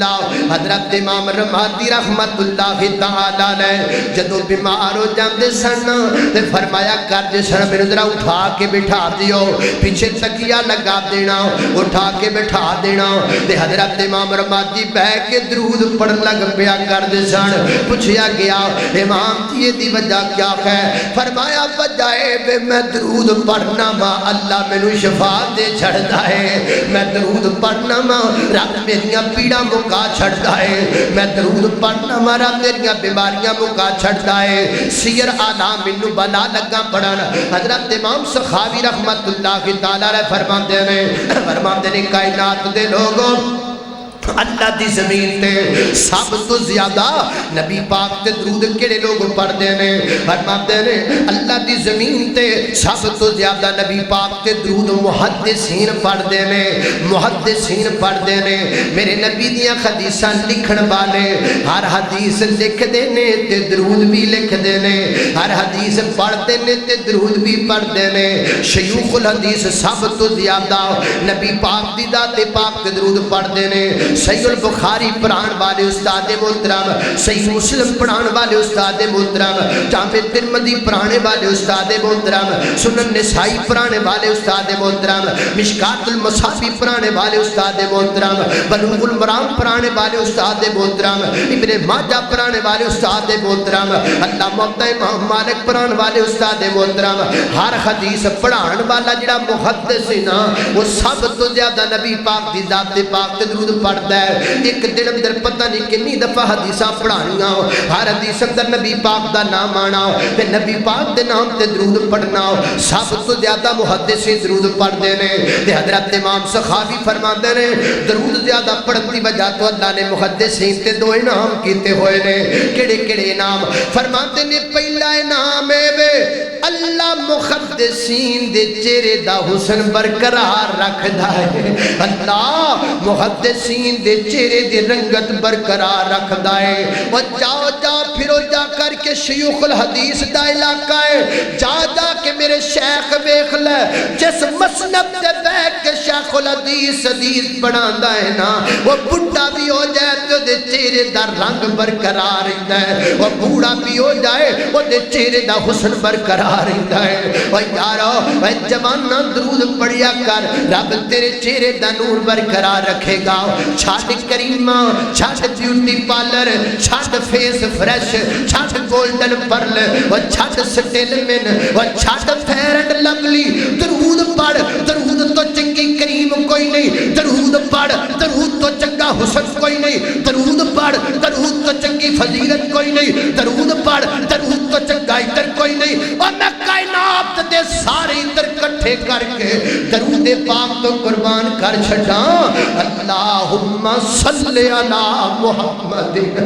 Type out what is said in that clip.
اللہ حضرت امام رمادی رحمت اللہ تعالی علیہ جدو بیمار ہو جاندے سن تے فرمایا کر دے سن میرے ذرا اٹھا کے بٹھا دیو پیچھے تکیہ لگا دینا اٹھا کے بٹھا دینا تے حضرت امام رمادی بہ کے درود پڑھن لگ پیا کر دے سن پوچھیا گیا امام جی دی وجہ کیا ہے فرمایا وجہ ہے میں درود پڑھنا وا اللہ مینوں شفا دے چھڑدا ہے میں درود پڑھنا وا رب میریاں پیڑاں مکا چھڑدا ہے میں درود پڑھنا وا رب میریاں بیماریاں مکا چھڑدا ہے سیر اعلام مینوں بنا لگا پڑھن حضرت امام سخاوی رحمت اللہ تعالی علیہ فرماندے نے کائنات دے لوگوں اللہ دی زمین تے سب تو زیادہ نبی پاک تے درود کیڑے لوگ پڑھدے نے فرماتے نے اللہ دی زمین تے سب تو زیادہ نبی پاک تے درود محدثین پڑھدے نے محدثین پڑھدے نے میرے نبی دیاں حدیثاں لکھن والے ہر حدیث لکھ دے نے تے درود بھی لکھ دے نے ہر حدیث پڑھدے نے تے درود بھی پڑھدے نے شیوخ الحدیث سب تو زیادہ نبی پاک دی ذات پاک تے درود پڑھدے نے صحیح البخاری پڑھان والے استاد محترم صحیح مسلم پڑھان والے استاد محترم جامع ترمذی پڑھانے والے استاد محترم سنن نسائی پڑھانے والے استاد محترم مشکات المصابی پڑھانے والے استاد محترم بلوغ المرام پڑھانے والے استاد محترم ابن ماجہ پڑھانے والے استاد محترم اللہ موطا امام مالک پڑھان والے استاد محترم ہر حدیث پڑھان والا جڑا محدث ہے نا وہ سب تو زیادہ نبی پاک دی ذات پاک تے درود پڑھتا ہے ایک دن اندر پتہ نہیں کنی دفعہ حدیثاں پڑھانیاں ہر حدیث اندر نبی پاک دا نام آنا تے نبی پاک دے نام تے درود پڑھنا سب تو زیادہ محدثین درود پڑھدے نے تے حضرت امام سخاوی فرماندے نے درود زیادہ پڑھن دی وجہ تو اللہ نے محدثین تے دو انعام کیتے ہوئے نے کیڑے کیڑے انعام فرماتے نے پہلا انعام ہے اللہ محدثین دے چہرے دا حسن برقرار رکھدا ہے اللہ محدثین دے چہرے دے رنگت برقرار رکھدا ہے وہ جاؤ جا پھرو جا کر کے شیوخ الحدیث دا علاقہ ہے جا جا کے میرے شیخ ویکھ لے جس مسند دے بیٹھ کے شیخ الحدیث حدیث پڑھاندا ہے نا وہ بڈھا بھی ہو جائے تو دے چہرے دا رنگ برقرار رہندا ہے وہ بوڑھا بھی ہو جائے وہ دے چہرے دا حسن برقرار رہندا ہے وہ یارو وہ جواناں درود پڑھیا کر رب تیرے چہرے دا نور برقرار رکھے گا چھاٹ کریمہ چھاٹ بیوٹی پارلر چھاٹ فیس فریش چھاٹ گولڈن پرل وہ چھاٹ سٹیلمن وہ چھاٹ فیر اینڈ لولی درود پڑھ درود تو چنگی کریم کوئی نہیں درود پڑھ درود تو چنگا حسن کوئی نہیں درود پڑھ درود تو چنگی فضیلت کوئی نہیں درود پڑھ درود تو چنگا ادھر کوئی نہیں اور میں کائنات دے سارے ادھر کٹھے کر کے درود پاک تو قربان کر چھڑا اللہم صلی علی محمد